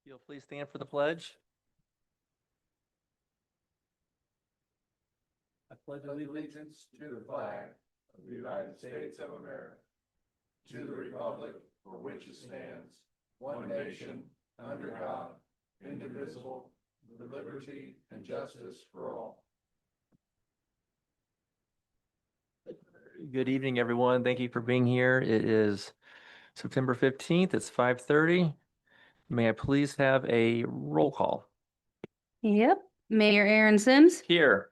You'll please stand for the pledge. I pledge allegiance to the flag of the United States of America, to the republic for which it stands, one nation, under God, indivisible, with liberty and justice for all. Good evening, everyone. Thank you for being here. It is September 15th. It's 5:30. May I please have a roll call? Yep. Mayor Aaron Sims, Here.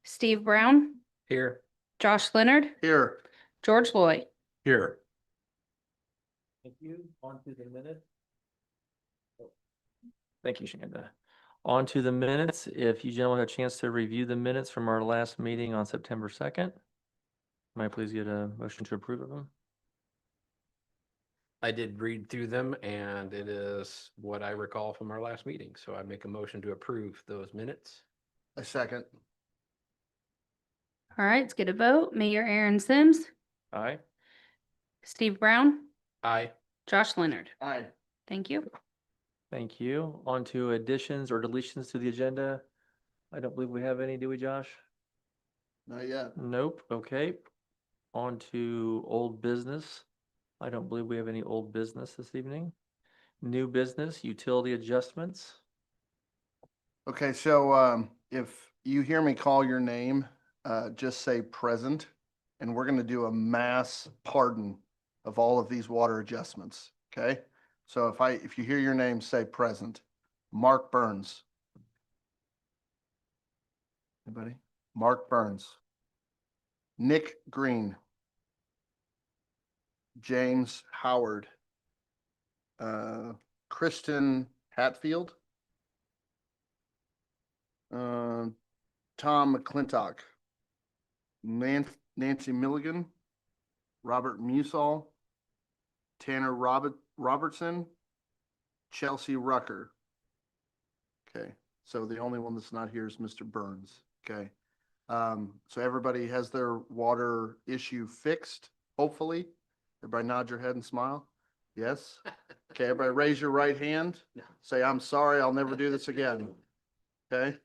Steve Brown, Here. Josh Leonard, Here. George Loy. Here. Thank you. On to the minutes. Thank you, Shanda. On to the minutes. If you gentlemen had a chance to review the minutes from our last meeting on September 2nd, may I please get a motion to approve of them? I did read through them and it is what I recall from our last meeting. So I make a motion to approve those minutes. A second. All right, let's get a vote. Mayor Aaron Sims, Aye. Steve Brown, Aye. Josh Leonard. Aye. Thank you. Thank you. On to additions or deletions to the agenda. I don't believe we have any, do we, Josh? Not yet. Nope. Okay. On to old business. I don't believe we have any old business this evening. New business, utility adjustments. Okay, so if you hear me call your name, just say present, and we're gonna do a mass pardon of all of these water adjustments, okay? So if you hear your name, say present. Mark Burns. Anybody? Mark Burns. Nick Green. James Howard. Kristen Hatfield. Tom McClintock. Nancy Milligan. Robert Musall. Tanner Robertson. Chelsea Rucker. Okay, so the only one that's not here is Mr. Burns, okay? So everybody has their water issue fixed, hopefully. Everybody nod your head and smile. Yes? Okay, everybody raise your right hand. Say, I'm sorry, I'll never do this again. Okay?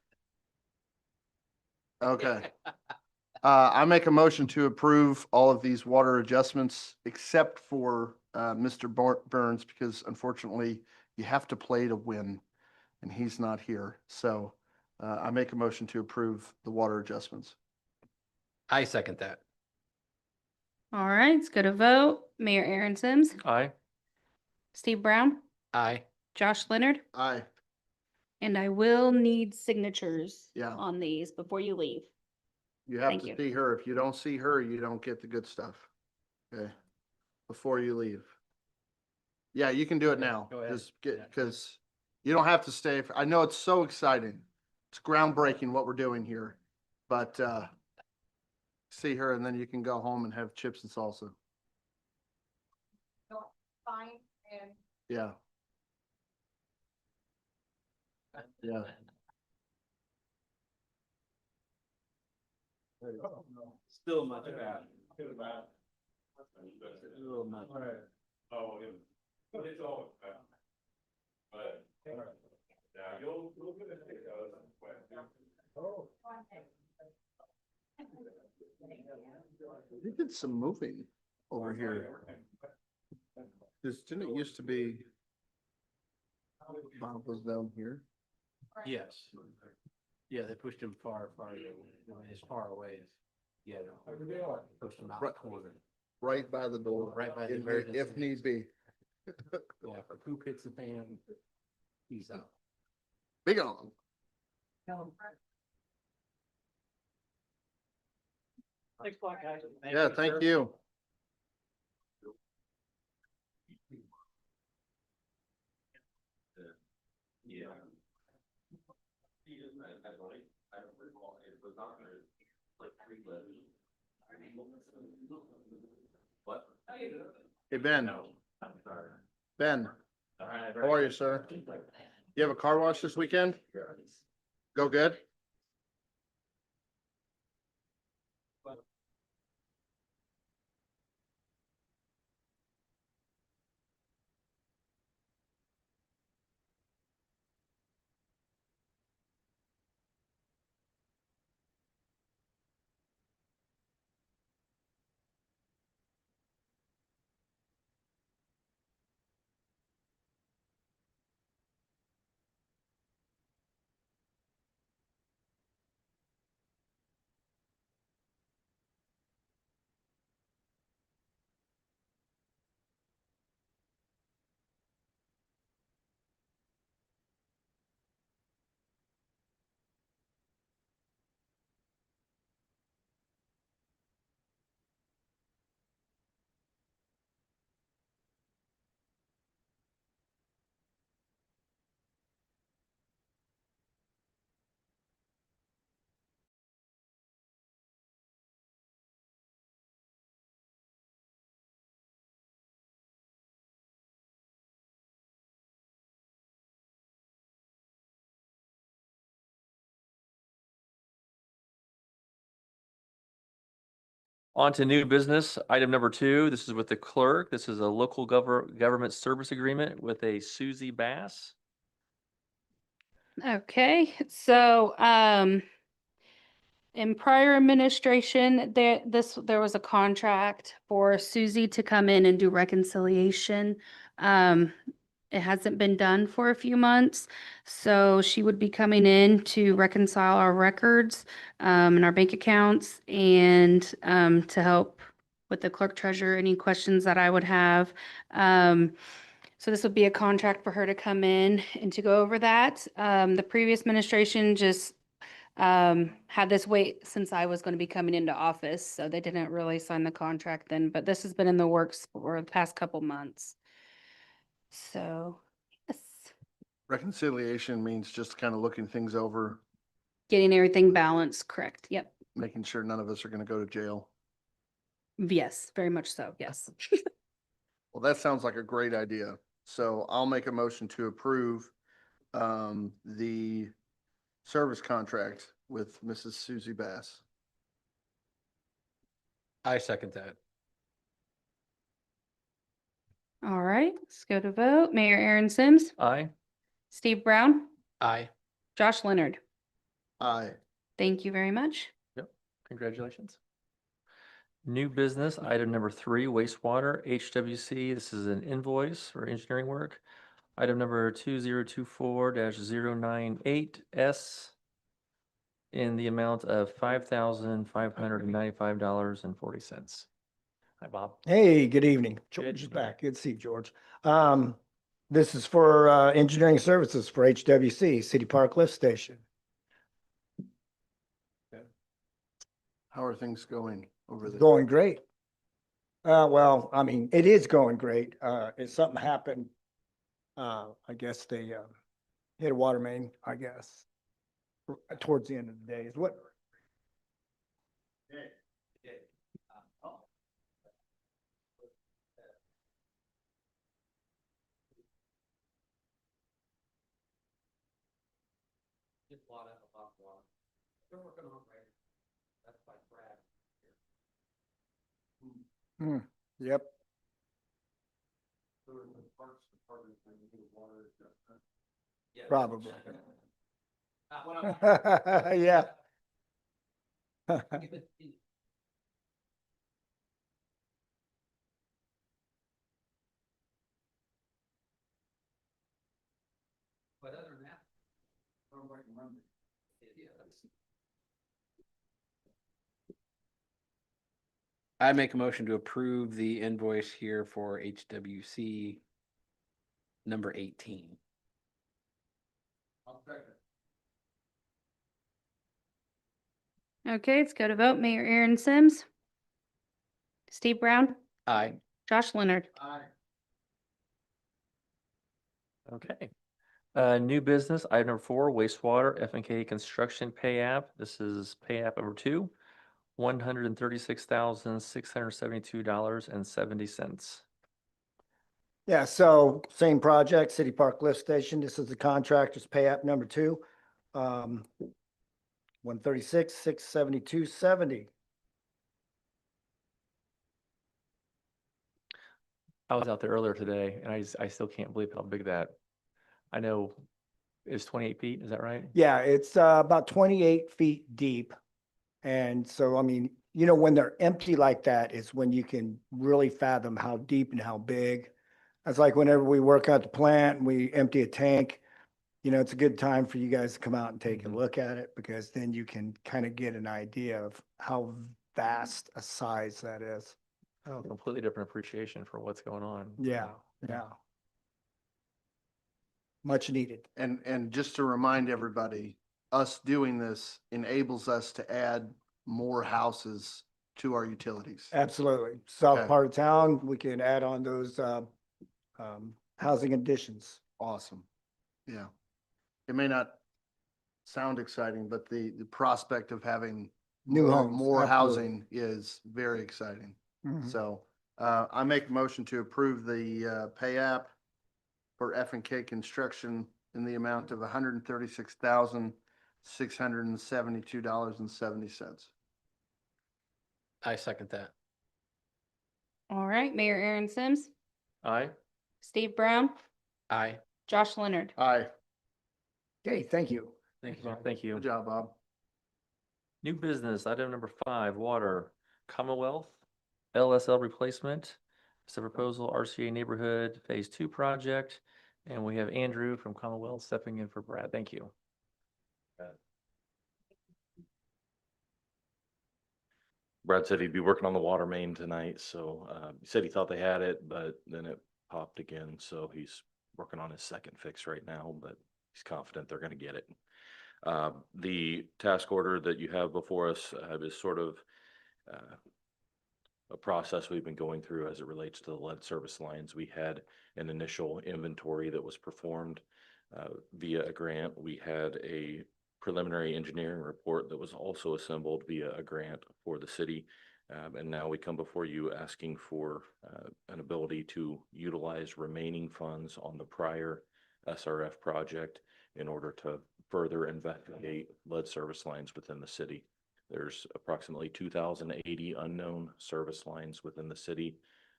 Okay. I make a motion to approve all of these water adjustments except for Mr. Burns, because unfortunately you have to play to win and he's not here. So I make a motion to approve the water adjustments. I second that. All right, let's go to vote. Mayor Aaron Sims, Aye. Steve Brown, Aye. Josh Leonard, Aye. and I will need signatures Yeah. on these before you leave. You have Thank to you. see her. If you don't see her, you don't get the good stuff. Okay, before you leave. Yeah, you can do it now. Go ahead. Just get, because you don't have to stay. I know it's so exciting. It's groundbreaking what we're doing here, but see her and then you can go home and have chips and salsa. Fine, and Yeah. Yeah. Still not bad. Still bad. Still not bad. Oh, yeah. It's all bad. But, yeah, you'll get it. Oh. You did some moving over here. This didn't it used to be Bob was down here. Yes. Yeah, they pushed him far, as far away as, yeah. Pushed him out the corner. Right by the door. Right by the If emergency. if need be. Yeah, if a poop hits the fan, he's out. Big on. Thanks a lot, guys. Yeah, thank you. Yeah. What? Hey, Ben. I'm sorry. Ben, how are you, sir? You have a car wash this weekend? Go good? On to new business, item number 2. This is with the clerk. This is a local government service agreement with a Susie Bass. Okay, so, in prior administration, there was a contract for Susie to come in and do reconciliation. It hasn't been done for a few months, so she would be coming in to reconcile our records, and our bank accounts and, to help with the clerk treasurer, any questions that I would have. So this would be a contract for her to come in and to go over that. The previous administration just had this wait since I was going to be coming into office, so they didn't really sign the contract then, but this has been in the works for the past couple months. So, yes, Reconciliation means just kind of looking things over, getting everything balanced, correct? Yep. making sure none of us are going to go to jail. Yes, very much so, yes. Well, that sounds like a great idea. So I'll make a motion to approve the service contract with Mrs. Susie Bass. I second that. All right, let's go to vote. Mayor Aaron Sims, Aye. Steve Brown, Aye. Josh Leonard. Aye. Thank you very much. Congratulations. New business, item number 3, wastewater, HWC. This is an invoice for engineering work. Item number 2024-098S in the amount of $5,595.40. Hi, Bob. Hey, good evening. George is evening. back. Good to see you, George. This is for engineering services for HWC, City Park Lift Station. How are things going over there? Going great. Well, I mean, it is going great. If something happened, I guess they hit a water main, I guess, towards the end of the day is what. Hmm, yep. Probably. Yeah. But other than that. I make a motion to approve the invoice here for HWC number 18. Okay, let's go to vote. Mayor Aaron Sims, Steve Brown, Aye. Josh Leonard. Aye. Okay. New business, item number 4, wastewater F&K construction pay app. This is pay app number 2, $136,672.70. Yeah, so same project, City Park Lift Station. This is the contractor's pay app number 2. 136,672.70. I was out there earlier today and I still can't believe how big that, I know it's 28 feet, is that right? Yeah, it's about 28 feet deep. And so, I mean, you know, when they're empty like that is when you can really fathom how deep and how big. That's like whenever we work out the plant and we empty a tank, you know, it's a good time for you guys to come out and take a Mhm. look at it because then you can kind of get an idea of how vast a size that is. Oh, completely different appreciation for what's going on. Yeah, yeah. Much needed. And just to remind everybody, us doing this enables us to add more houses to our utilities. Absolutely. South Okay. part of town, we can add on those housing additions. Awesome. Yeah. It may not sound exciting, but the prospect of having New more- homes, more absolutely. housing is very exciting. Mhm. So I make a motion to approve the pay app for F&K construction in the amount of $136,672.70. I second that. All right, Mayor Aaron Sims, Aye. Steve Brown, Aye. Josh Leonard. Aye. Okay, thank you. Thank you, Bob. Thank you. Good job, Bob. New business, item number 5, water, Commonwealth, LSL replacement. It's a proposal, RCA neighborhood phase 2 project. And we have Andrew from Commonwealth stepping in for Brad. Thank you. Brad said he'd be working on the water main tonight, so he said he thought they had it, but then it popped again, so he's working on his second fix right now, but he's confident they're gonna get it. The task order that you have before us is sort of a process we've been going through as it relates to the lead service lines. We had an initial inventory that was performed via a grant. We had a preliminary engineering report that was also assembled via a grant for the city. And now we come before you asking for an ability to utilize remaining funds on the prior SRF project in order to further investigate lead service lines within the city. There's approximately 2,080 unknown service lines within the city.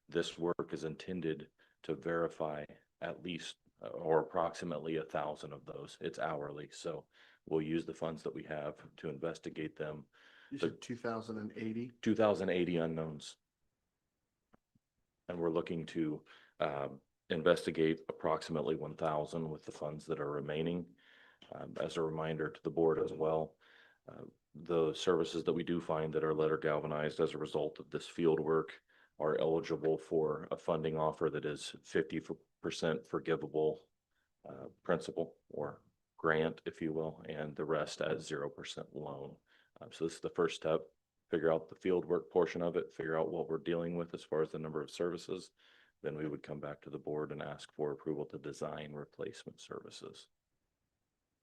This work is intended to verify at least or approximately 1,000 of those. It's hourly, so we'll use the funds that we have to investigate them. You said 2080? 2,080 unknowns. And we're looking to investigate approximately 1,000 with the funds that are remaining. As a reminder to the board as well, the services that we do find that are letter galvanized as a result of this field work are eligible for a funding offer that is 50% forgivable principal or grant, if you will, and the rest at 0% loan. So this is the first step. Figure out the field work portion of it, figure out what we're dealing with as far as the number of services. Then we would come back to the board and ask for approval to design replacement services.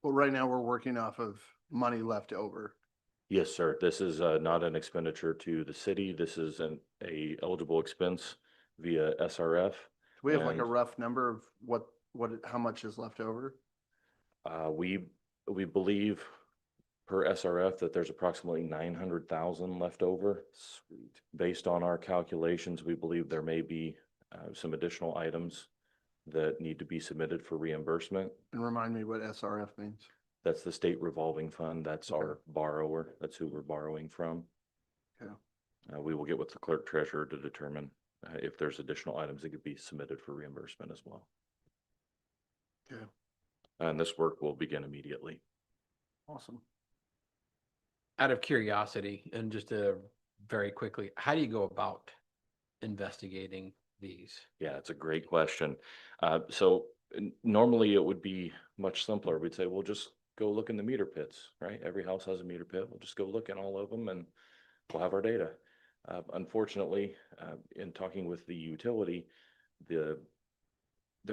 Well, right now we're working off of money left over. Yes, sir. This is not an expenditure to the city. This is a eligible expense via SRF. Do we have like a And- rough number of how much is left over? We believe per SRF that there's approximately 900,000 left over. Sweet. Based on our calculations, we believe there may be some additional items that need to be submitted for reimbursement. And remind me what SRF means. That's the state revolving fund. That's Okay. our borrower. That's who we're borrowing from. Okay. We will get with the clerk treasurer to determine if there's additional items that could be submitted for reimbursement as well. Okay. And this work will begin immediately. Awesome. Out of curiosity and just very quickly, how do you go about investigating these? Yeah, it's a great question. So normally it would be much simpler. We'd say, well, just go look in the meter pits, right? Every house has a meter pit. We'll just go look in all of them and we'll have our data. Unfortunately, in talking with the utility, there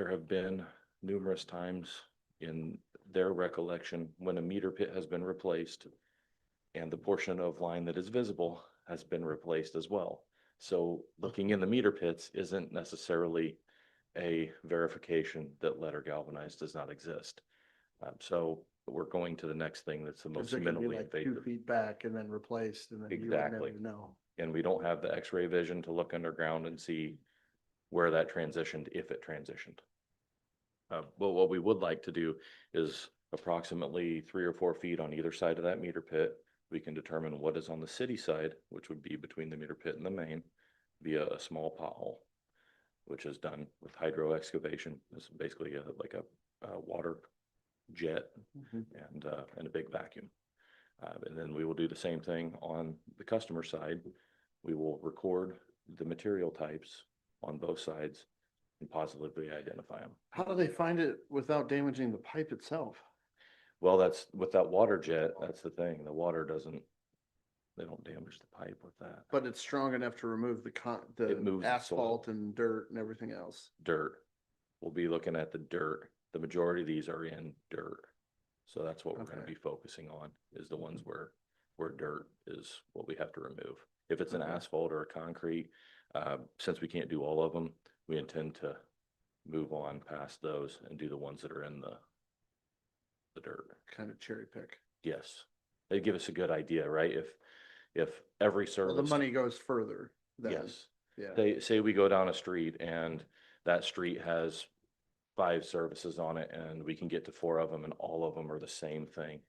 have been numerous times in their recollection when a meter pit has been replaced and the portion of line that is visible has been replaced as well. So looking in the meter pits isn't necessarily a verification that letter galvanized does not exist. So we're going to the next thing that's the most Because it could be minimally like 2 invasive. feet back and then replaced and then you would never Exactly. know. And we don't have the X-ray vision to look underground and see where that transitioned, if it transitioned. But what we would like to do is approximately 3 or 4 feet on either side of that meter pit. We can determine what is on the city side, which would be between the meter pit and the main, via a small pothole, which is done with hydro excavation. It's basically like a water jet and a big vacuum. And then we will do the same thing on the customer side. We will record the material types on both sides and positively identify them. How do they find it without damaging the pipe itself? Well, that's with that water jet, that's the thing. The water they don't damage the pipe with that. But it's strong enough to remove It moves the the soil. asphalt and dirt and everything else. Dirt. We'll be looking at the dirt. The majority of these are in dirt. So that's what we're going to Okay. be focusing on, is the ones where dirt is what we have to remove. If it's an Okay. asphalt or a concrete, since we can't do all of them, we intend to move on past those and do the ones that are in the dirt. Kind of cherry pick. Yes. They give us a good idea, right? If every Well, service. the money goes further then. Yes. Yeah. Say we go down a street and that street has 5 services on it and we can get to 4 of them and all of them are the same thing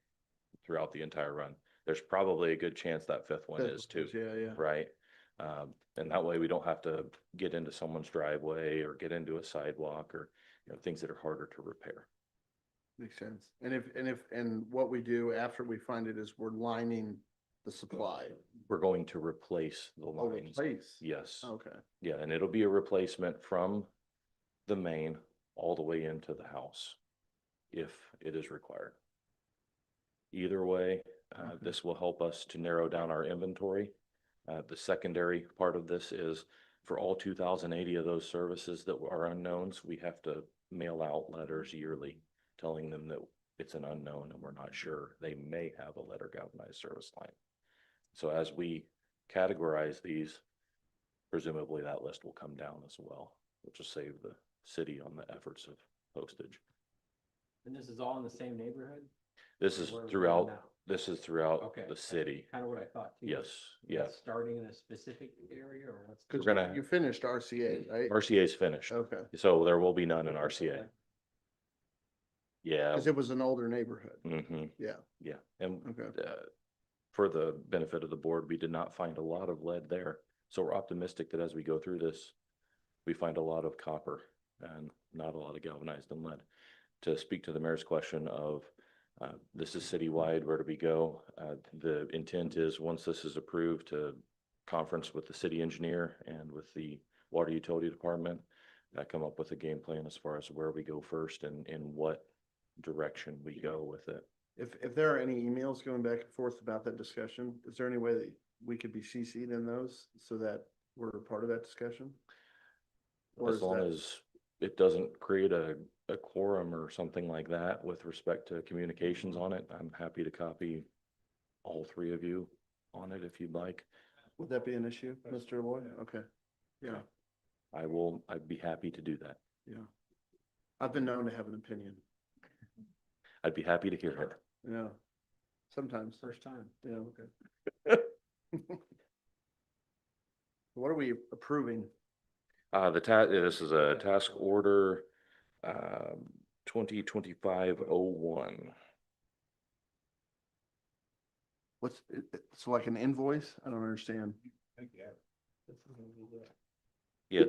throughout the entire run. There's probably a good chance that 5th one is too, Yeah, yeah. right? And that way we don't have to get into someone's driveway or get into a sidewalk or, things that are harder to repair. Makes sense. And what we do after we find it is we're lining the supply. We're going to replace the Oh, lines. replace. Yes. Okay. Yeah, and it'll be a replacement from the main all the way into the house if it is required. Either way, this will help us to narrow down our inventory. The secondary part of this is for all 2,080 of those services that are unknowns, we have to mail out letters yearly telling them that it's an unknown and we're not sure. They may have a letter galvanized service line. So as we categorize these, presumably that list will come down as well, which will save the city on the efforts of postage. And this is all in the same neighborhood? This is Where we're throughout, now? this is throughout Okay. the city. Kind of what I thought too. Yes, Is yeah. that starting in a specific area or what's? Cause We're gonna- you finished RCA, right? RCA is finished, Okay. so there will be none in RCA. Yeah. Cause it was an older neighborhood. Mm-hmm, Yeah. yeah, and Okay. for the benefit of the board, we did not find a lot of lead there. So we're optimistic that as we go through this, we find a lot of copper and not a lot of galvanized and lead. To speak to the mayor's question of, this is citywide, where do we go? The intent is, once this is approved, to conference with the city engineer and with the water utility department, come up with a game plan as far as where we go first and in what direction we go with it. If there are any emails going back and forth about that discussion, is there any way that we could be CC'd in those so that we're a part of that discussion? Or As is long that- as it doesn't create a quorum or something like that with respect to communications on it, I'm happy to copy all 3 of you on it if you'd like. Would that be an issue, Mr. Lloyd? Okay. Yeah, I'd be happy to do that. yeah. I've been known to have an opinion. I'd be happy to hear it. Yeah. Sometimes. First time. Yeah. Okay. What are we approving? This is a task order, 2025-01. What's, it's like an invoice? I don't understand. Yeah,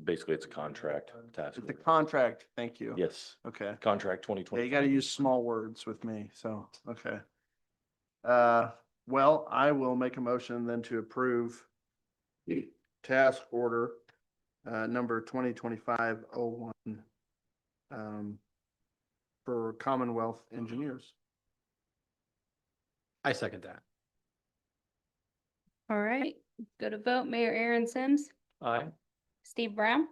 basically it's a contract task. It's a order. contract, thank you. Yes, Okay. contract Yeah, 2020. you gotta use small words with me, so, okay. Well, I will make a motion then to approve the task order, number 2025-01, for Commonwealth Engineers. I second that. All right, go to vote. Mayor Aaron Sims, Aye. Steve Brown,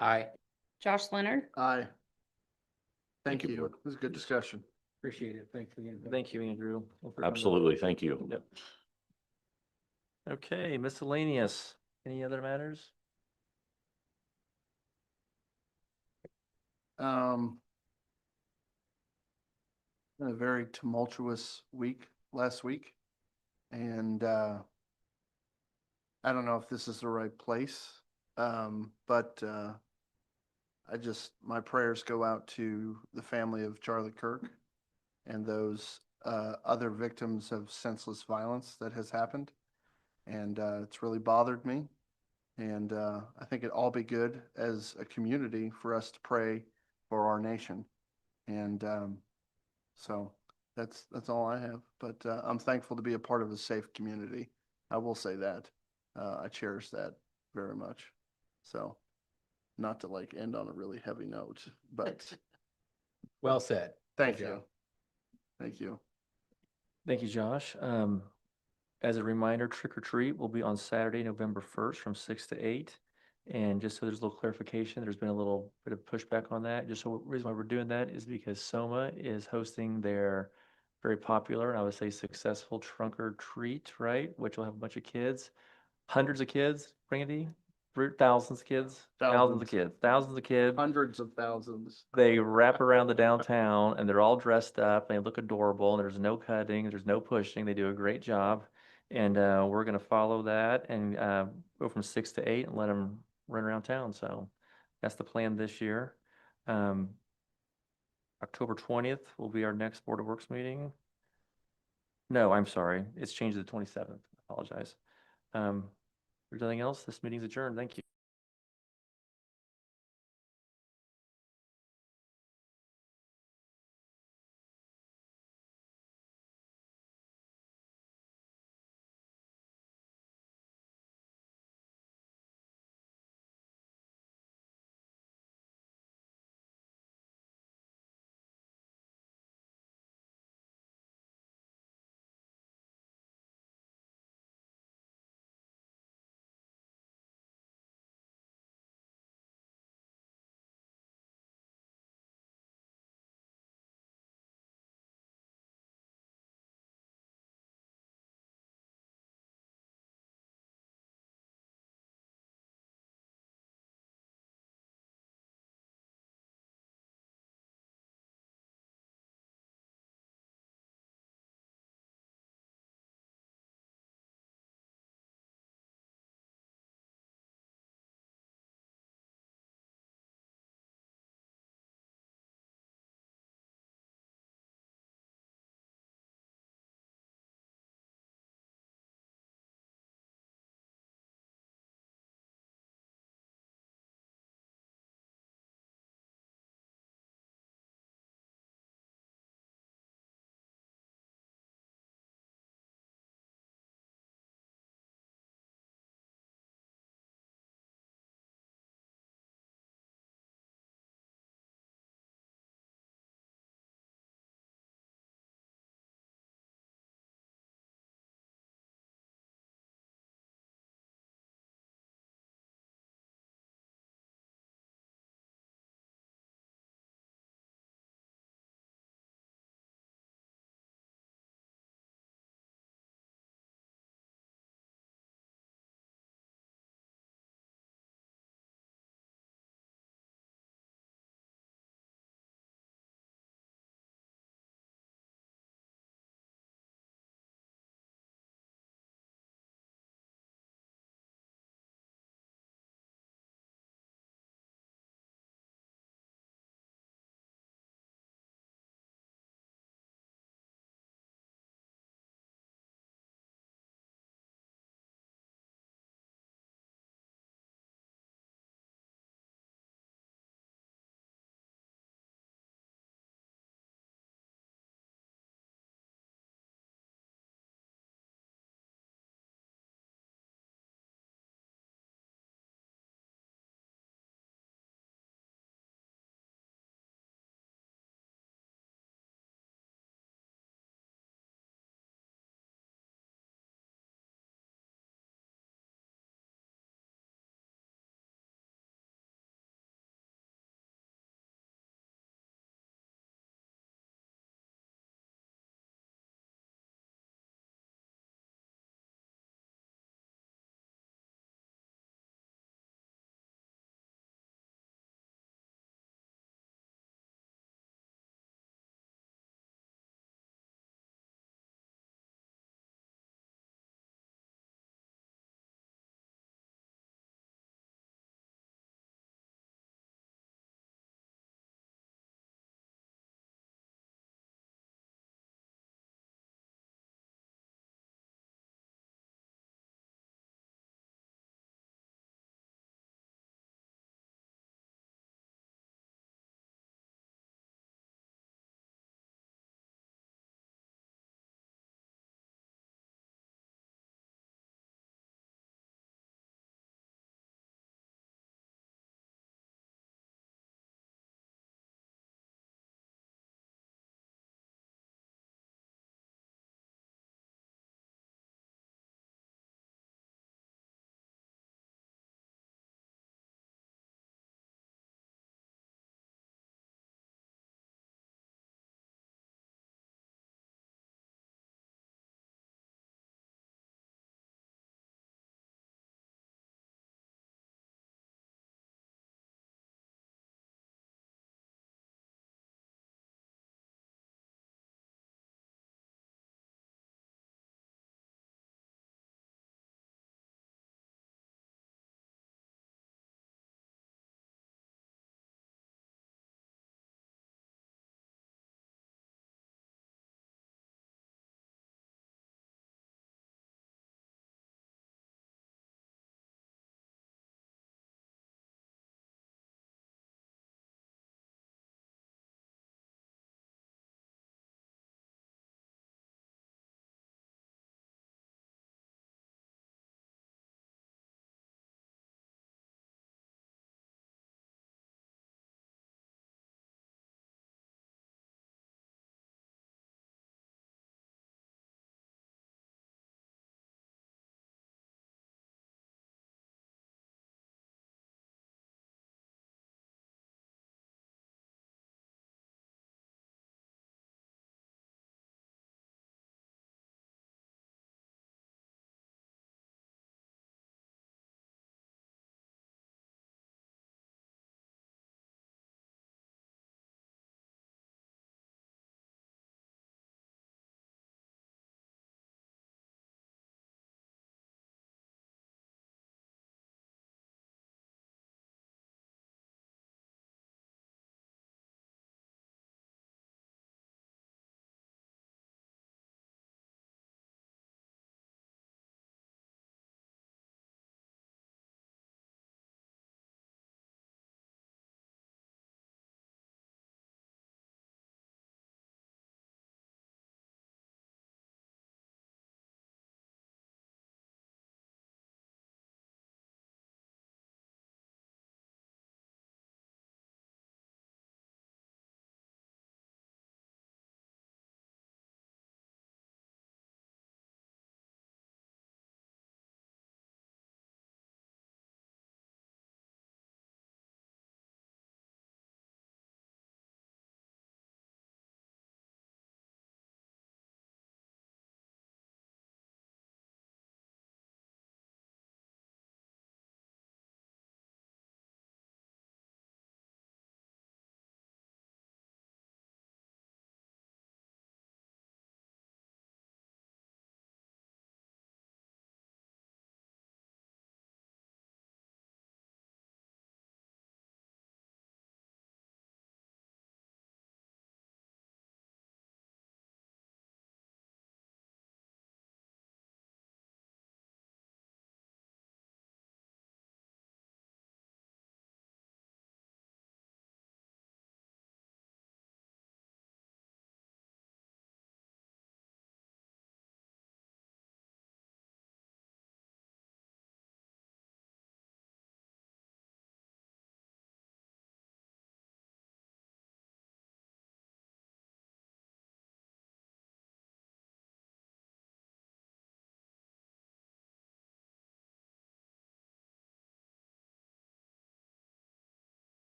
I Josh Leonard. Aye. Thank Thank you, you. Board. This is a good discussion. appreciate it. Thanks for the input. Thank you, Andrew. for coming. Absolutely, thank you. Yep. Okay, miscellaneous. Any other matters? A very tumultuous week last week. And I don't know if this is the right place, but my prayers go out to the family of Charlie Kirk and those other victims of senseless violence that has happened. And it's really bothered me. And I think it'd all be good as a community for us to pray for our nation. And so that's all I have. But I'm thankful to be a part of a safe community. I will say that. I cherish that very much. So not to like end on a really heavy note, but Well said. thank Good you. job. Thank you. Thank you, Josh. As a reminder, trick or treat will be on Saturday, November 1st from 6 to 8. And just so there's a little clarification, there's been a little bit of pushback on that. Just so the reason why we're doing that is because Soma is hosting their very popular, and I would say successful trunk or treat, right? Which will have a bunch of kids, hundreds of kids, Brandy, thousands of kids, thousands of kids. Hundreds of thousands. They wrap around the downtown and they're all dressed up and they look adorable and there's no cutting, there's no pushing. They do a great job. And we're gonna follow that and go from 6 to 8 and let them run around town. So that's the plan this year. October 20th will be our next Board of Works meeting. No, I'm sorry. It's changed to the 27th. Apologize. If there's nothing else, this meeting's adjourned. Thank you.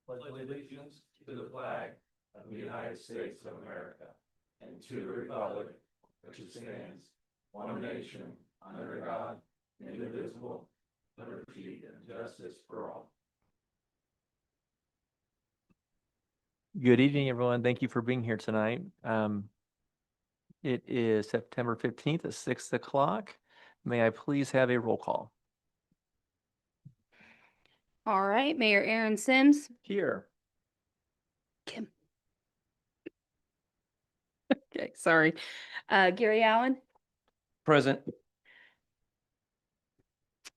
pledge allegiance to the flag of the United States of America and to the republic which stands one nation under God, indivisible, liberty and justice for all. Good evening, everyone. Thank you for being here tonight. It is September 15th at 6 o'clock. May I please have a roll call? All right, Mayor Aaron Sims. Here. Kim. Okay, sorry. Gary Allen, Present.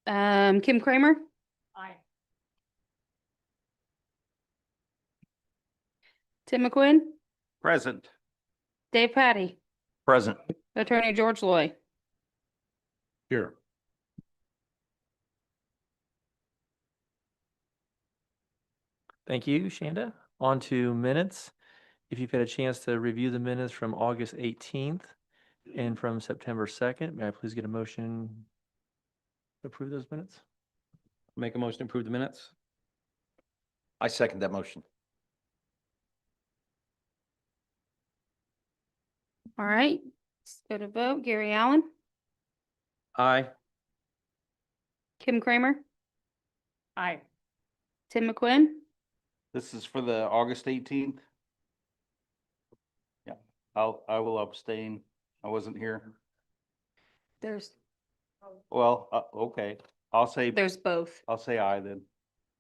Kim Kramer. Aye. Tim McQuinn, Present. Dave Patty, Present. Attorney George Loy. Here. Thank you, Shanda. On to minutes. If you've had a chance to review the minutes from August 18th and from September 2nd, may I please get a motion to approve those minutes? Make a motion to approve the minutes? I second that motion. All right, let's go to vote. Gary Allen, Aye. Kim Kramer. Aye. Tim McQuinn, This is for the August 18th. Yeah, I will abstain. I wasn't here. there's Well, okay, I'll say both. aye then.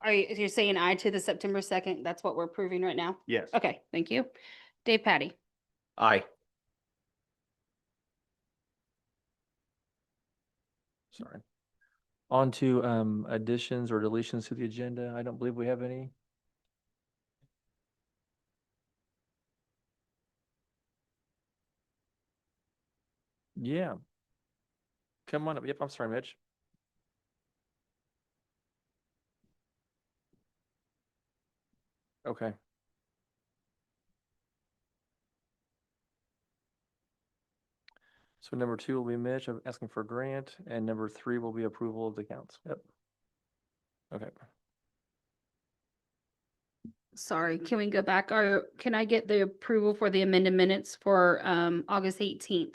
You're saying aye to the September 2nd? That's what we're approving right now? Yes. Okay, thank you. Dave Patty, Aye. Sorry. On to additions or deletions to the agenda. I don't believe we have any. Yeah. Come on up. Yep, I'm sorry, Mitch. Okay. So number 2 will be Mitch asking for a grant, and number 3 will be approval of the accounts. Yep. Okay. sorry, can we go back? Or can I get the approval for the amended minutes for August 18th?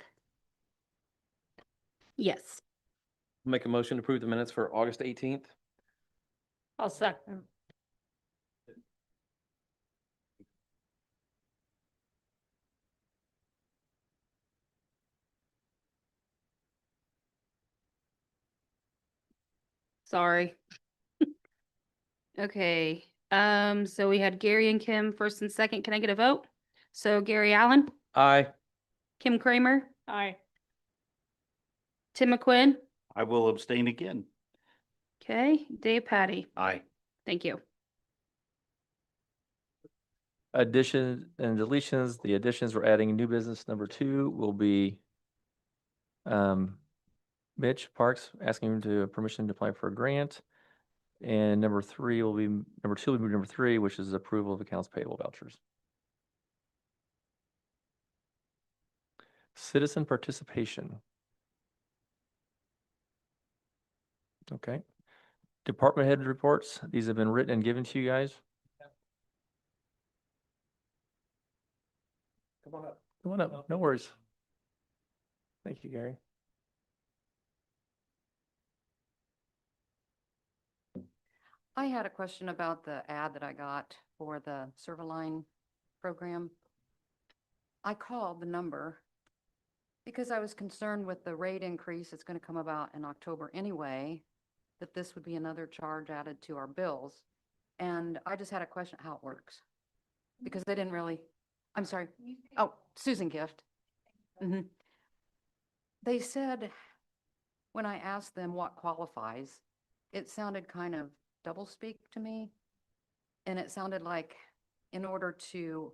Yes. Make a motion to approve the minutes for August 18th? I'll second. Sorry. Okay, so we had Gary and Kim first and second. Can I get a vote? So Gary Allen, Aye. Kim Kramer. Aye. Tim McQuinn. I will abstain again. Okay, Dave Patty. Aye. Thank you. Additions and deletions. The additions, we're adding new business. Number 2 will be Mitch Parks asking him to permission to apply for a grant. And number 3 will be, number 2 will be number 3, which is approval of accounts payable vouchers. Citizen participation. Okay. Department head reports. These have been written and given to you guys. Come on up. Come on up. No worries. Thank you, Gary. I had a question about the ad that I got for the Servaline program. I called the number because I was concerned with the rate increase that's going to come about in October anyway, that this would be another charge added to our bills. And I just had a question how it works. Because they didn't really, I'm sorry. Oh, Susan Gift. Mhm. They said, when I asked them what qualifies, it sounded kind of doublespeak to me. And it sounded like in order to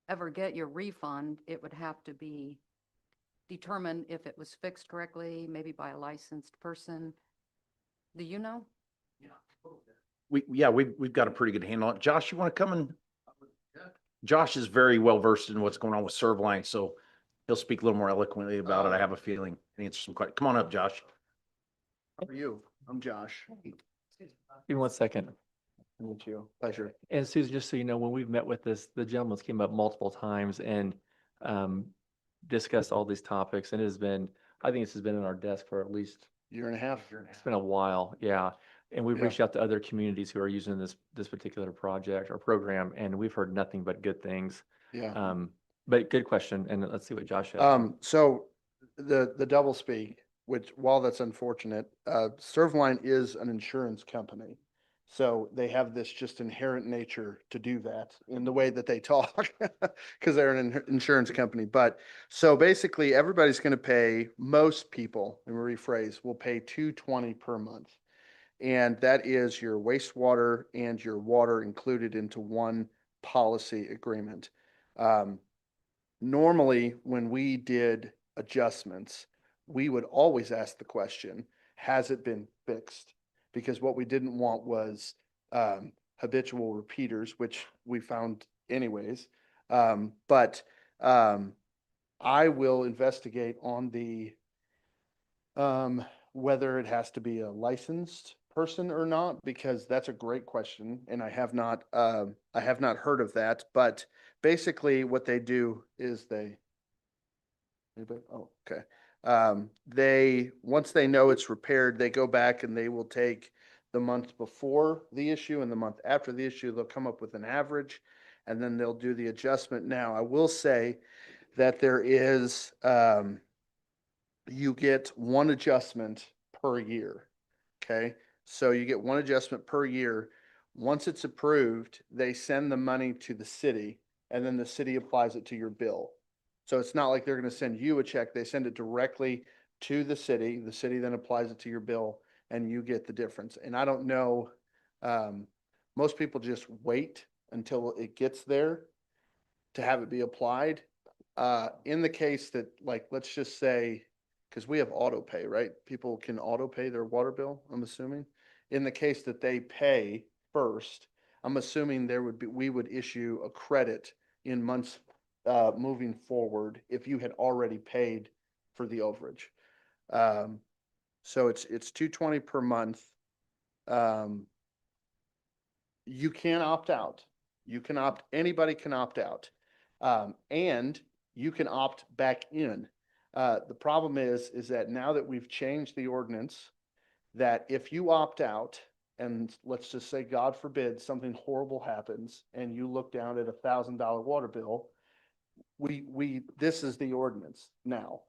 ever get your refund, it would have to be determined if it was fixed correctly, maybe by a licensed person. Do you know? We've got a pretty good handle on it. Josh, you want to come and? Josh is very well versed in what's going on with Servaline, so he'll speak a little more eloquently about it. I have a feeling and answer some questions. Come on up, Josh. How are you? I'm Josh. Give me 1 second. meet you. Pleasure. And Susan, just so you know, when we've met with this, the gentleman's came up multiple times and discussed all these topics, and it has been, I think this has been on our desk for at least, Year and a half. it's been a while, yeah. And we've Yeah. reached out to other communities who are using this particular project or program, and we've heard nothing but good things. Yeah. But good question, and let's see what Josh has. So the double speak, which while that's unfortunate, Servline is an insurance company. So they have this just inherent nature to do that in the way that they talk because they're an insurance company. But so basically everybody's going to pay, most people, let me rephrase, will pay $220 per month. And that is your wastewater and your water included into one policy agreement. Normally, when we did adjustments, we would always ask the question, has it been fixed? Because what we didn't want was habitual repeaters, which we found anyways. But I will investigate on the whether it has to be a licensed person or not, because that's a great question, and I have not heard of that. But basically, what they do is they. Anybody? Oh, okay. They, once they know it's repaired, they go back and they will take the month before the issue and the month after the issue. They'll come up with an average, and then they'll do the adjustment. Now, I will say that there is you get one adjustment per year. Okay. So you get one adjustment per year. Once it's approved, they send the money to the city and then the city applies it to your bill. So it's not like they're going to send you a check. They send it directly to the city. The city then applies it to your bill and you get the difference. And I don't know, most people just wait until it gets there to have it be applied. In the case that, like, let's just say, because we have auto pay, right? People can auto pay their water bill, I'm assuming. In the case that they pay first, I'm assuming we would issue a credit in months moving forward if you had already paid for the overage. So it's $220 per month. You can opt out. Anybody can opt out. And you can opt back in. The problem is that now that we've changed the ordinance, that if you opt out, and let's just say, God forbid, something horrible happens, and you look down at $1,000 water bill, this is the ordinance now.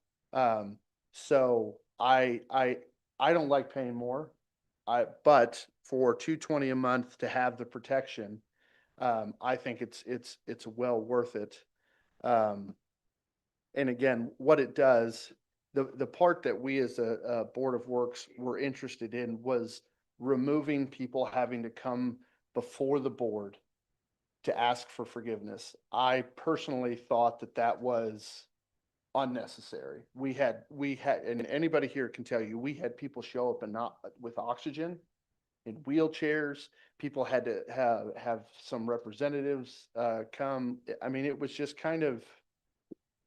So I don't like paying more. But for $220 a month to have the protection, I think it's well worth it. And again, what it does, the part that we as a Board of Works were interested in was removing people having to come before the board to ask for forgiveness. I personally thought that was unnecessary. We had, and anybody here can tell you, we had people show up and not with oxygen in wheelchairs. People had to have some representatives come. I mean, it was just kind of,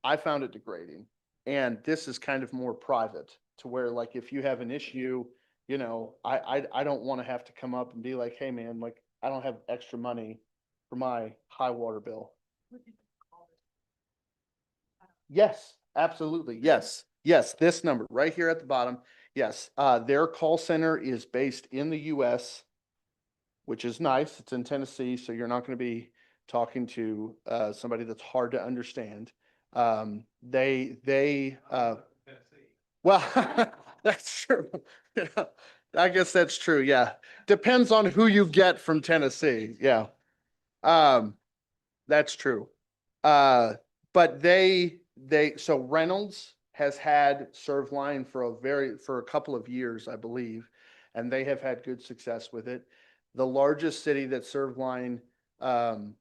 I found it degrading. And this is kind of more private to where, like, if you have an issue, you know, I don't want to have to come up and be like, hey man, like, I don't have extra money for my high water bill. Yes, absolutely. Yes. Yes. This number right here at the bottom. Yes. Their call center is based in the US, which is nice. It's in Tennessee. So you're not going to be talking to somebody that's hard to understand. Well, that's true. Yeah, I guess that's true. Yeah. Depends on who you get from Tennessee. Yeah. That's true. But so Reynolds has had Servline for a couple of years, I believe, and they have had good success with it. The largest city that Servline, the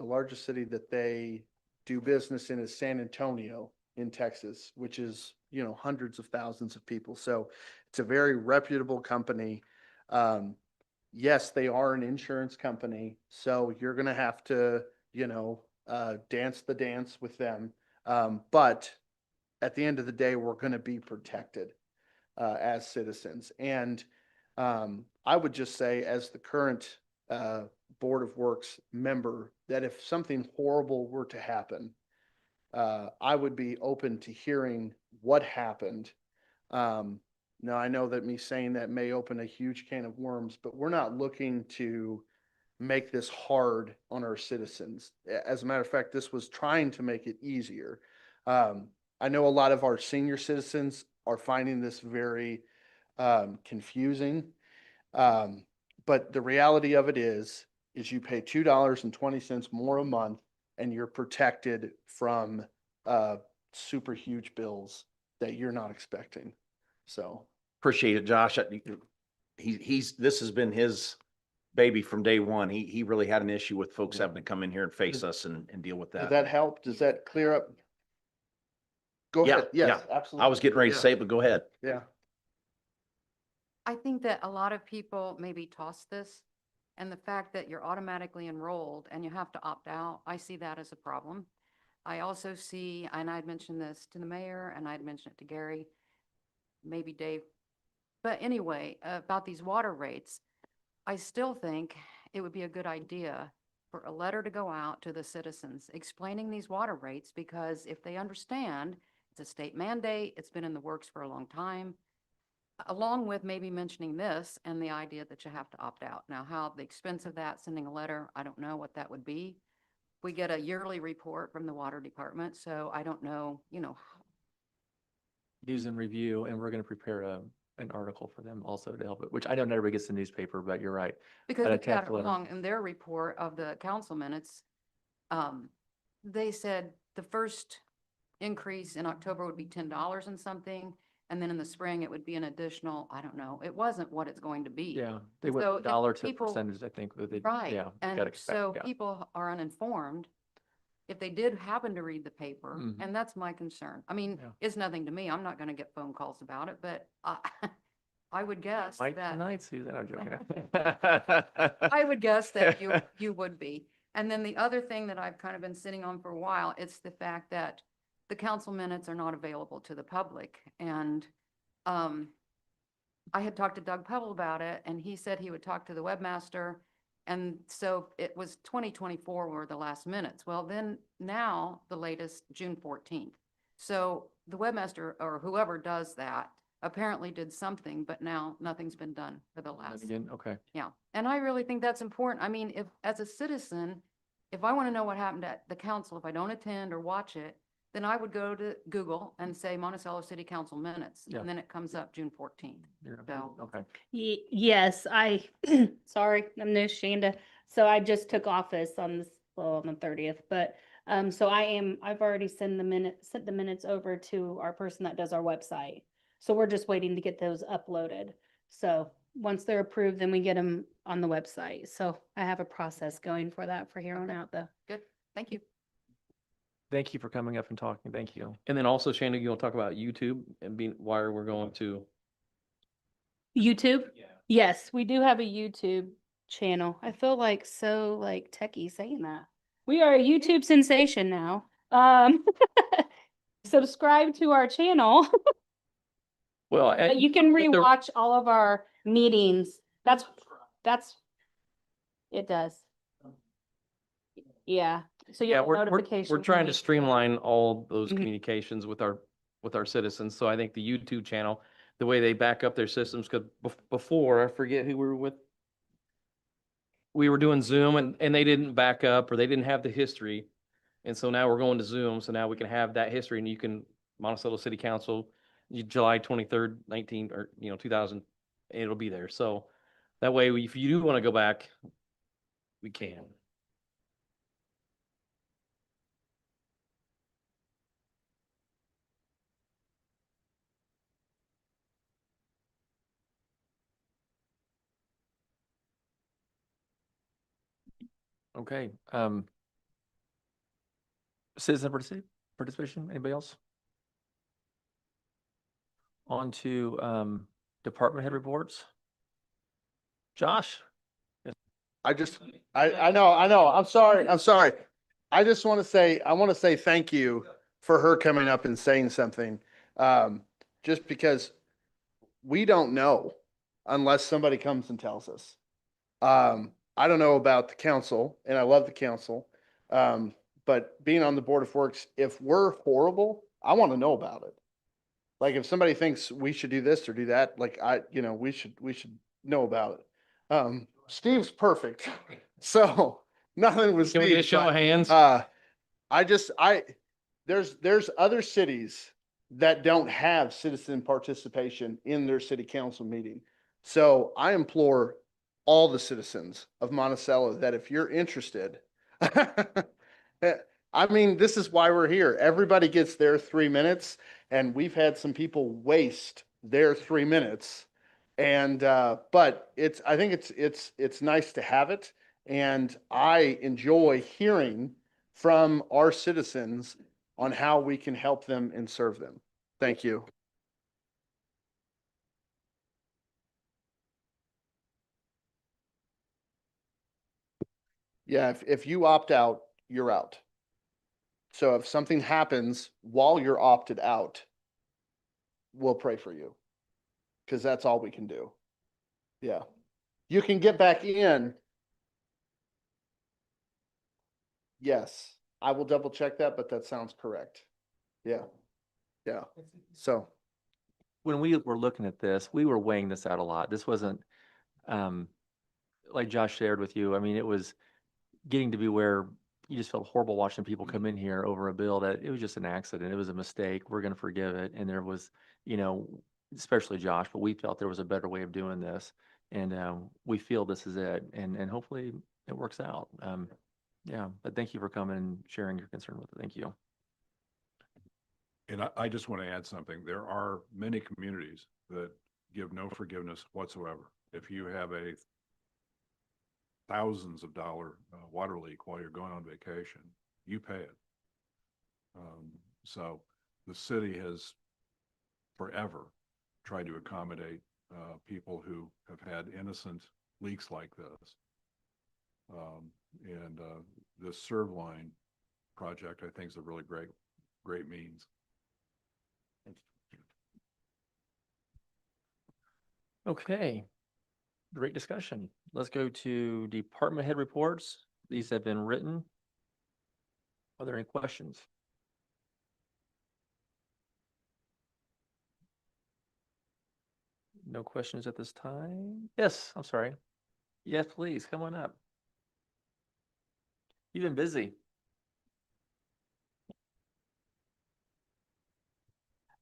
largest city that they do business in is San Antonio in Texas, which is, you know, hundreds of thousands of people. So it's a very reputable company. Yes, they are an insurance company, so you're going to have to, you know, dance the dance with them. But at the end of the day, we're going to be protected as citizens. And I would just say as the current, Board of Works member, that if something horrible were to happen, I would be open to hearing what happened. Now I know that me saying that may open a huge can of worms, but we're not looking to make this hard on our citizens. As a matter of fact, this was trying to make it easier. I know a lot of our senior citizens are finding this very, confusing. But the reality of it is you pay $2.20 more a month and you're protected from, super huge bills that you're not expecting. So, Appreciate it, Josh. This has been his baby from day one. He really had an issue with folks having to come in here and face us and deal with does that. that help? Does that clear up? Go Yeah, ahead. Yes, yeah. absolutely. I was getting ready to Yeah, say it, but go ahead. Yeah. I think that a lot of people maybe toss this, and the fact that you're automatically enrolled and you have to opt out, I see that as a problem. I also see, and I'd mentioned this to the mayor and I'd mentioned it to Gary, maybe Dave. But anyway, about these water rates, I still think it would be a good idea for a letter to go out to the citizens explaining these water rates, because if they understand, it's a state mandate, it's been in the works for a long time, along with maybe mentioning this and the idea that you have to opt out. Now, how the expense of that, sending a letter, I don't know what that would be. We get a yearly report from the water department, so I don't know, News and review, and we're going to prepare an article for them also to help it, which I know not everybody gets the newspaper, but you're right. because I'd we got attach it the letter. wrong in their report of the council minutes. They said the first increase in October would be $10 and something, and then in the spring it would be an additional, I don't know, it wasn't what it's going to be. Yeah, they went So if dollar to people- percentage, I think, but they, Right, yeah. and gotta expect- so yeah. people are uninformed if they did happen to read the paper, Mhm. and that's my concern. I mean, Yeah. it's nothing to me, I'm not gonna get phone calls about it, but I would guess Might that. tonight, Susan, I'm joking. I would guess that you would be. And then the other thing that I've kind of been sitting on for a while, it's the fact that the council minutes are not available to the public. And I had talked to Doug Pebble about it, and he said he would talk to the webmaster. And so it was 2024 were the last minutes. Well, then now the latest, June 14th. So the webmaster or whoever does that apparently did something, but now nothing's been done for the And last. again, okay. Yeah, and I really think that's important. I mean, if, as a citizen, if I want to know what happened at the council, if I don't attend or watch it, then I would go to Google and say Monticello City Council minutes, Yeah. and then it comes up June 14th. You're- So- Okay. Yes, sorry, I'm new Shanda. So I just took office on this, well, on the 30th, but, so I've already sent the minutes over to our person that does our website. So we're just waiting to get those uploaded. So once they're approved, then we get them on the website. So I have a process going for that for here on out though. Good, thank you. Thank you for coming up and talking. Thank you. And then also, Shanda, you'll talk about YouTube and why we're going to. YouTube? Yeah. Yes, we do have a YouTube channel. I feel like so like techie saying that. We are a YouTube sensation now. Subscribe to our channel. Well, You can but the- rewatch all of our meetings. That's, it does. Yeah, so you Yeah, have we're notifications. trying to streamline all those Mhm. communications with our citizens. So I think the YouTube channel, the way they back up their systems, because before, I forget who we were with. We were doing Zoom and they didn't back up, or they didn't have the history. And so now we're going to Zoom. So now we can have that history, and you can, Monticello City Council, July 23rd, 19, or, 2000, it'll be there. So that way, if you do want to go back, we can. Okay, citizen participation, anybody else? On to, department head reports. Josh? I know, I'm sorry. I just want to say, I want to say thank you for her coming up and saying something. Just because we don't know. unless somebody comes and tells us. I don't know about the council, and I love the council. But being on the Board of Works, if we're horrible, I want to know about it. Like if somebody thinks we should do this or do that, like we should know about it. Steve's perfect. So nothing with Can we get a Steve, show of but, hands? there's other cities that don't have citizen participation in their city council meeting. So I implore all the citizens of Monticello that if you're interested, I mean, this is why we're here. Everybody gets their 3 minutes, and we've had some people waste their 3 minutes. And, but I think it's nice to have it. And I enjoy hearing from our citizens on how we can help them and serve them. Thank you. Yeah, if you opt out, you're out. So if something happens while you're opted out, we'll pray for you. Because that's all we can do. Yeah. You can get back in. Yes, I will double check that, but that sounds correct. Yeah. Yeah. So, When we were looking at this, we were weighing this out a lot. This wasn't, like Josh shared with you. I mean, it was getting to be where you just felt horrible watching people come in here over a bill that it was just an accident. It was a mistake. We're going to forgive it. And there was, especially Josh, but we felt there was a better way of doing this. And we feel this is it. And hopefully it works out. Yeah, but thank you for coming and sharing your concern with it. Thank you. And I just want to add something. There are many communities that give no forgiveness whatsoever. If you have a thousands of dollar water leak while you're going on vacation, you pay it. So the city has forever tried to accommodate people who have had innocent leaks like this. And the Serve Line project, I think, is a really great means. Okay. Great discussion. Let's go to department head reports. These have been written. Are there any questions? No questions at this time? Yes, I'm sorry. Yes, please, come on up. You've been busy.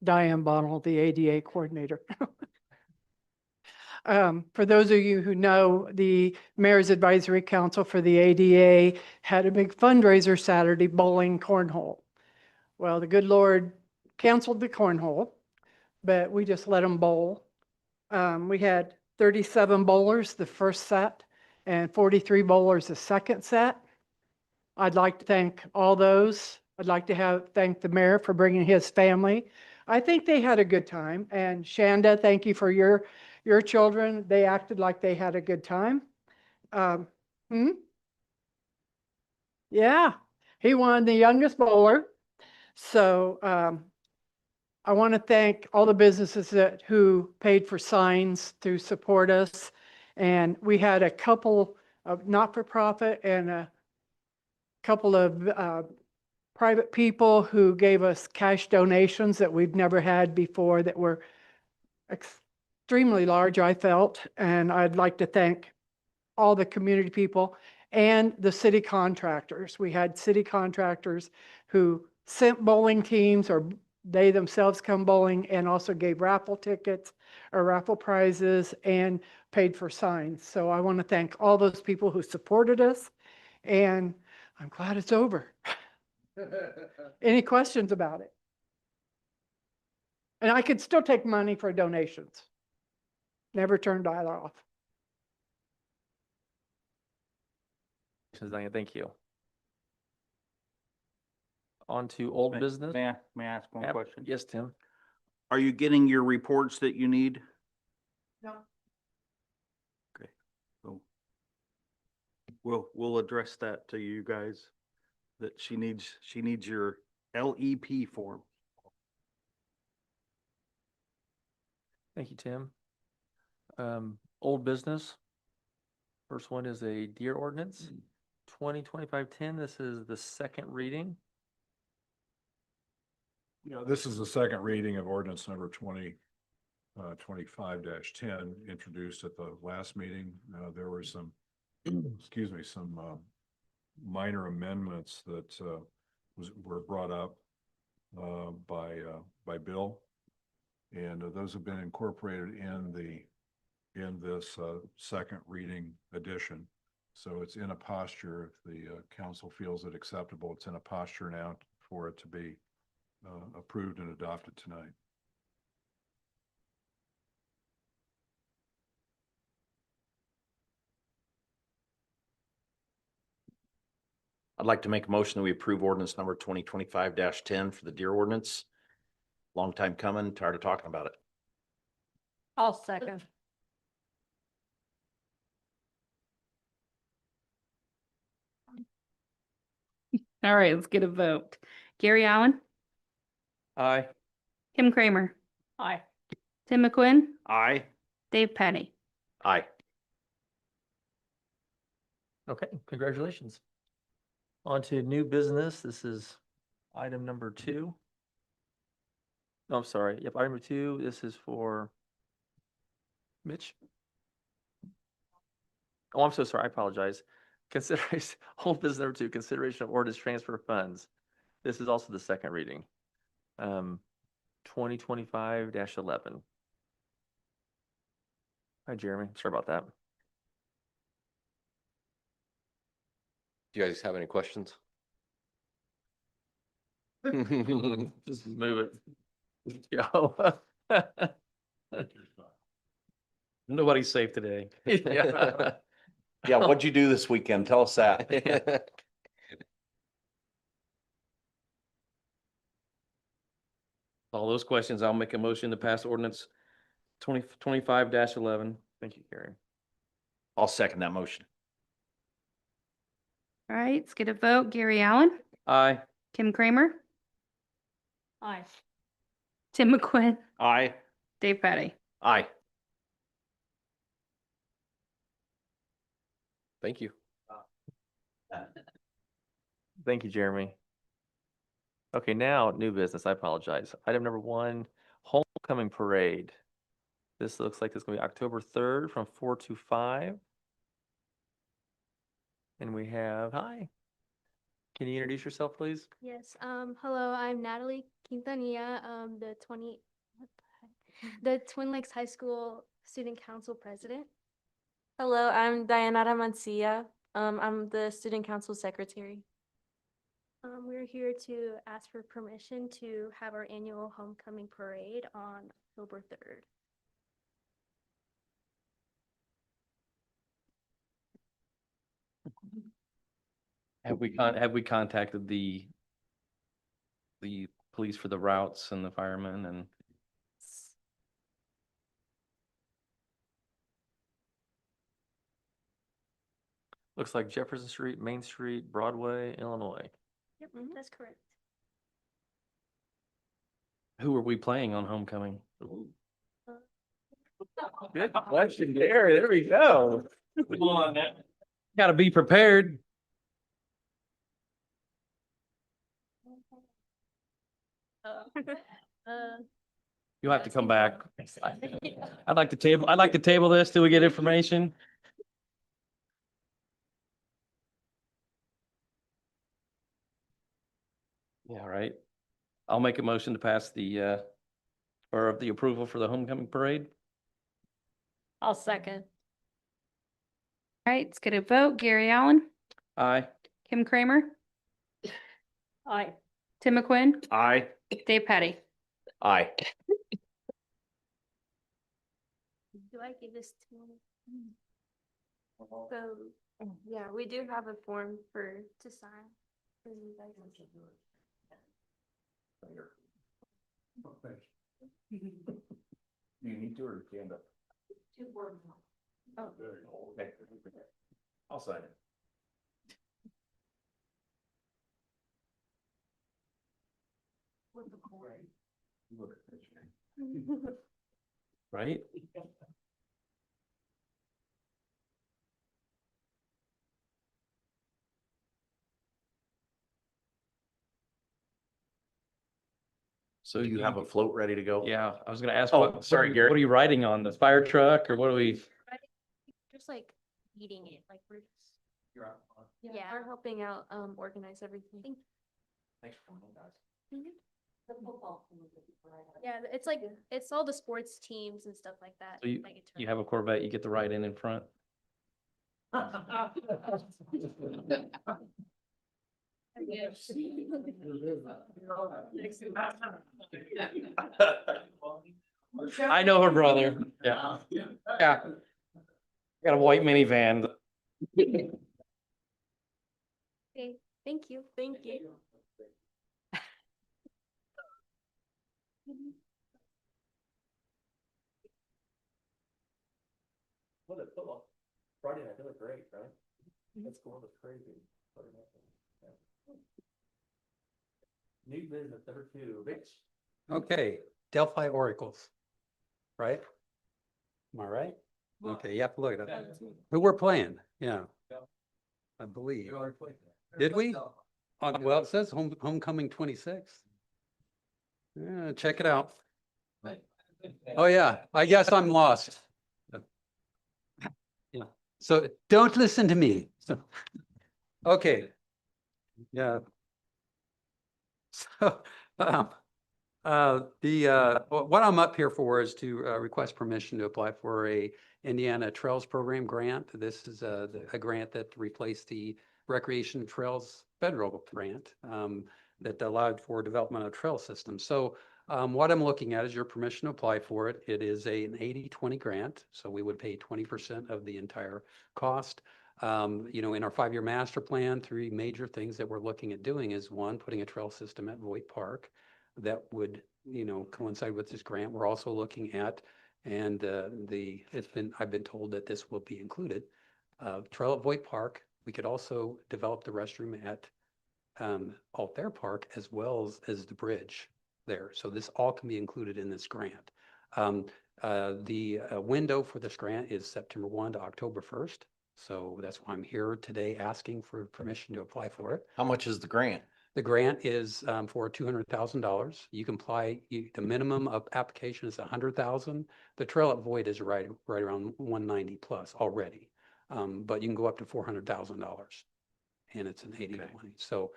Diane Bonnell, the ADA coordinator. For those of you who know, the Mayor's Advisory Council for the ADA had a big fundraiser Saturday, bowling cornhole. Well, the good Lord canceled the cornhole, but we just let them bowl. We had 37 bowlers the first set and 43 bowlers the second set. I'd like to thank all those. I'd like to thank the mayor for bringing his family. I think they had a good time. And Shanda, thank you for your children. They acted like they had a good time. Yeah, he won the youngest bowler. So I want to thank all the businesses who paid for signs to support us. And we had a couple of not-for-profit and a couple of private people who gave us cash donations that we've never had before that were extremely large, I felt. And I'd like to thank all the community people and the city contractors. We had city contractors who sent bowling teams or they themselves come bowling and also gave raffle tickets or raffle prizes and paid for signs. So I want to thank all those people who supported us, and I'm glad it's over. Any questions about it? And I could still take money for donations. Never turned that off. Diane, thank you. On to old business. May I ask one Yep. question? Yes, Tim. Are you getting your reports that you need? No. Okay, so we'll address that to you guys, that she needs your LEP form. Thank you, Tim. Old business. First one is a deer ordinance, 2025-10. This is the second reading. Yeah, this is the second reading of ordinance number 25-10, introduced at the last meeting. There were some, excuse me, some minor amendments that were brought up by Bill. And those have been incorporated in this second reading edition. So it's in a posture, if the council feels it acceptable, it's in a posture now for it to be approved and adopted tonight. I'd like to make a motion that we approve ordinance number 2025-10 for the deer ordinance. Long time coming, tired of talking about it. I'll second. All right, let's get a vote. Gary Allen, Aye. Kim Kramer, Aye. Tim McQuinn, Aye. Dave Petty. Aye. Okay, congratulations. On to new business. This is item number 2. No, I'm sorry. Yep, item number 2. This is for Mitch. Oh, I'm so sorry. I apologize. Consideration, whole business number 2, consideration of ordinance transfer funds. This is also the second reading. 2025-11. Hi, Jeremy. Sorry about that. Do you guys have any questions? Just move it. Go. Nobody's safe today. Yeah. Yeah, what'd you do this weekend? Tell us that. All those questions, I'll make a motion to pass ordinance 2025-11. Thank you, Gary. I'll second that motion. All right, let's get a vote. Gary Allen, Aye. Kim Kramer, Aye. Tim McQuinn, Aye. Dave Petty. Aye. Thank you. Thank you, Jeremy. Okay, now new business. I apologize. Item number 1, homecoming parade. This looks like it's going to be October 3rd from 4 to 5. And we have, hi. Can you introduce yourself, please? Yes, hello, I'm Natalie Quintanilla, the Twin Lakes High School Student Council President. Hello, I'm Dayanara Mancia. I'm the Student Council Secretary. We're here to ask for permission to have our annual homecoming parade on October 3rd. Have we contacted the police for the routes and the firemen and? Looks like Jefferson Street, Main Street, Broadway, Illinois. Yep, that's correct. Who are we playing on homecoming? Good question, Gary. There we go. Gotta be prepared. You'll have to come back. I'd like to table this till we get information. Yeah, all right. I'll make a motion to pass the or the approval for the homecoming parade. I'll second. All right, let's get a vote. Gary Allen, Aye. Kim Kramer, Aye. Tim McQuinn, Aye. Dave Petty. Aye. Do I give this to you? So, yeah, we do have a form to sign. for you guys. You need to or stand up? Oh. Okay. I'll sign it. Right? So Do you have a float ready to go? Yeah, I was gonna ask, Oh, what, sorry, what Garrett. are you riding on? The fire truck or what are we? Just like eating it, like we're just. Yeah, we're helping out, organize everything. Thanks for coming, guys. Yeah, it's like, it's all the sports teams and stuff like that. So you, that get to you ride. have a Corvette, you get to ride in front. I know her brother. Yeah. Yeah. Got a white minivan. Okay, thank you. Thank you. What a football. Friday night, they look great, right? That's cool, that's crazy. New business number 2, Rich. Okay, Delphi Oracles, right? Am I right? Okay, you have to look at it. Who we're playing, yeah. I believe. Did we? Well, it says homecoming 26th. Yeah, check it out. Oh, yeah, I guess I'm lost. Yeah, so don't listen to me. So, okay. Yeah. So, what I'm up here for is to request permission to apply for a Indiana Trails Program grant. This is a grant that replaced the Recreation Trails Federal grant that allowed for development of trail systems. So what I'm looking at is your permission to apply for it. It is an 80-20 grant, so we would pay 20% of the entire cost. In our 5-year master plan, 3 major things that we're looking at doing is, 1, putting a trail system at Voight Park that would, coincide with this grant. We're also looking at, and I've been told that this will be included, trail at Voight Park. We could also develop the restroom at Altair Park as well as the bridge there. So this all can be included in this grant. The window for this grant is September 1 to October 1st. So that's why I'm here today asking for permission to apply for it. How much is the grant? The grant is for $200,000. You can apply, the minimum of application is $100,000. The trail at Voight is right around 190 plus already. But you can go up to $400,000 and it's an 80-20. So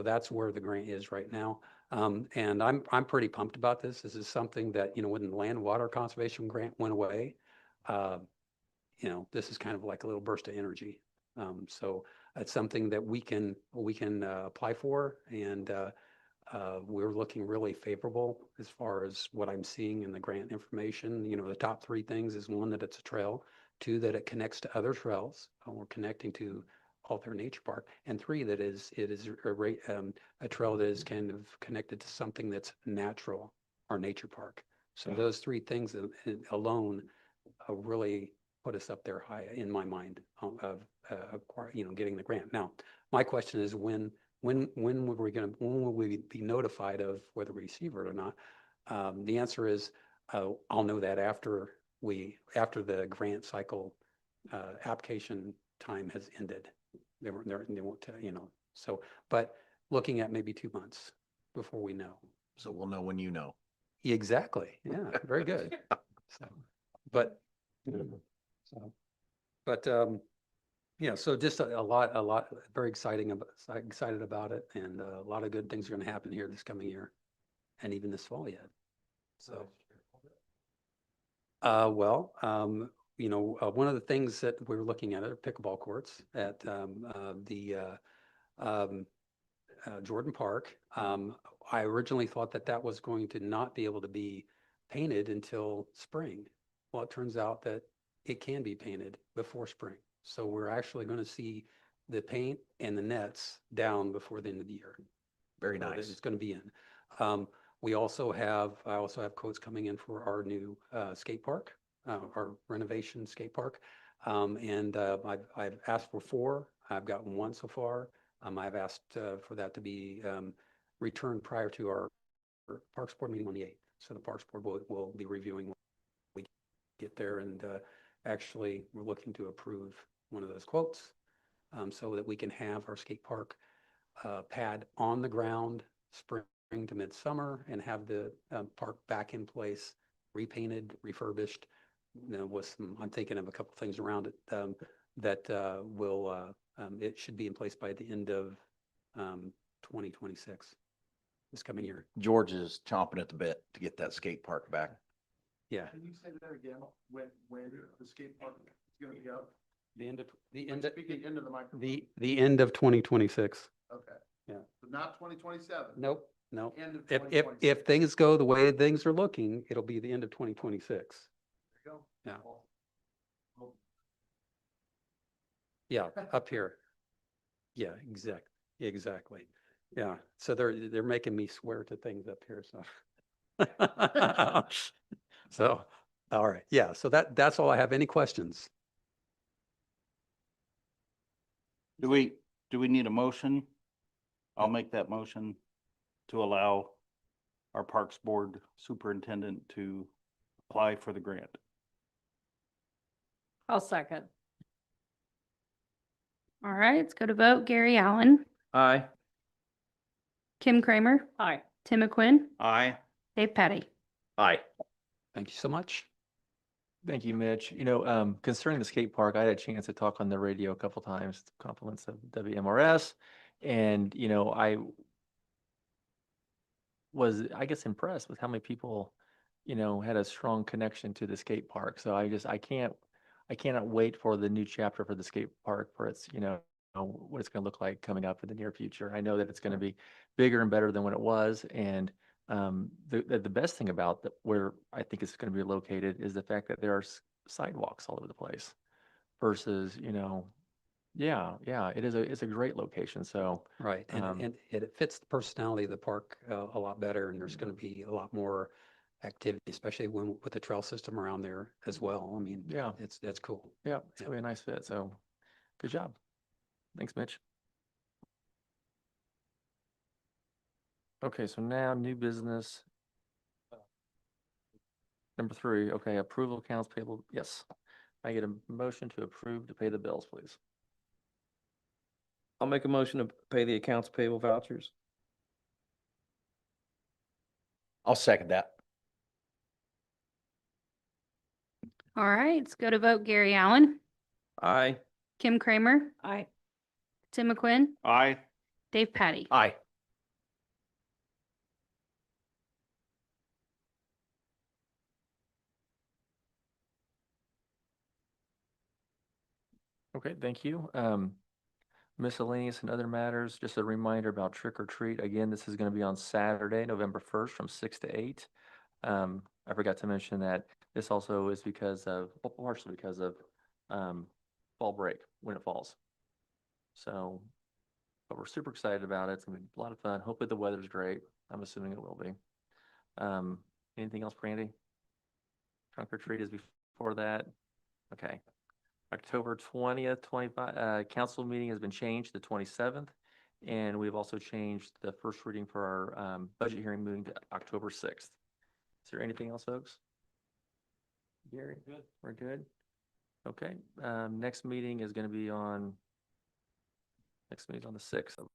that's where the grant is right now. And I'm pretty pumped about this. This is something that, when the land water conservation grant went away, this is kind of like a little burst of energy. So it's something that we can apply for, and we're looking really favorable as far as what I'm seeing in the grant information. The top 3 things is, 1, that it's a trail, 2, that it connects to other trails. We're connecting to Altair Nature Park, and 3, that it is a trail that is kind of connected to something that's natural, our nature park. So those 3 things alone really put us up there high in my mind of getting the grant. Now, my question is, when will we be notified of whether we receive it or not? The answer is, I'll know that after the grant cycle application time has ended. They won't tell, so, but looking at maybe 2 months before we know. So we'll know when you know. Exactly. Yeah, very good. So, so just a lot, very excited about it, and a lot of good things are going to happen here this coming year, and even this fall yet. So, one of the things that we're looking at are pickleball courts at the Jordan Park. I originally thought that was going to not be able to be painted until spring. Well, it turns out that it can be painted before spring. So we're actually going to see the paint and the nets down before the end of the year. Very So nice. it's going to be in. I also have quotes coming in for our new skate park, our renovation skate park. I've asked for 4. I've gotten 1 so far. I've asked for that to be returned prior to our Parks Board meeting on the 8th. So the Parks Board will be reviewing when we get there, and actually we're looking to approve one of those quotes so that we can have our skate park pad on the ground spring spring to midsummer and have the park back in place, repainted, refurbished. With some, I'm thinking of a couple things around it that it should be in place by the end of 2026, this coming year. George is chomping at the bit to get that skate park back. Yeah. Can you say that again? When the skate park is gonna be up? The end of, Speaking into the microphone. the end of 2026. Okay. Yeah. So not 2027. Nope, no. End of If 2026. things go the way things are looking, it'll be the end of 2026. There you go. Yeah. Well, Yeah, up here. Yeah, exactly. Yeah, so they're making me swear to things up here, so. So, all right, yeah, so that's all I have. Any questions? Do we need a motion? I'll make that motion to allow our Parks Board Superintendent to apply for the grant. I'll second. All right, let's go to vote. Gary Allen, Aye. Kim Kramer, Aye. Tim McQuinn, Aye. Dave Patty. Aye. Thank you so much. Thank you, Mitch. Concerning the skate park, I had a chance to talk on the radio a couple times, compliments of WMRS. And, I was, I guess, impressed with how many people, had a strong connection to the skate park. So I cannot wait for the new chapter for the skate park for its, what it's going to look like coming up in the near future. I know that it's going to be bigger and better than what it was. And the best thing about where I think it's going to be located is the fact that there are sidewalks all over the place versus, it's a great location. So, Right, and it fits the personality of the park a lot better, and there's going to be a lot more activity, especially with the trail system around there as well. I mean, yeah, that's cool. yeah, it's gonna be a nice fit. So good job. Thanks, Mitch. Okay, so now new business. Number 3, okay, approval of accounts payable. Yes. I get a motion to approve to pay the bills, please. I'll make a motion to pay the accounts payable vouchers. I'll second that. All right, let's go to vote. Gary Allen, Aye. Kim Kramer, Aye. Tim McQuinn, Aye. Dave Patty. Aye. Okay, thank you. Miscellaneous and other matters, just a reminder about trick or treat. Again, this is going to be on Saturday, November 1st from 6 to 8. I forgot to mention that this also is partially because of fall break when it falls. So, but we're super excited about it. It's going to be a lot of fun. Hopefully the weather's great. I'm assuming it will be. Anything else, Brandy? Trunk or treat is before that? Okay. October 20th, 25, council meeting has been changed to the 27th. And we've also changed the first reading for our budget hearing moving to October 6th. Is there anything else, folks? Gary, good. We're good. Okay. Next meeting is going to be on the 6th.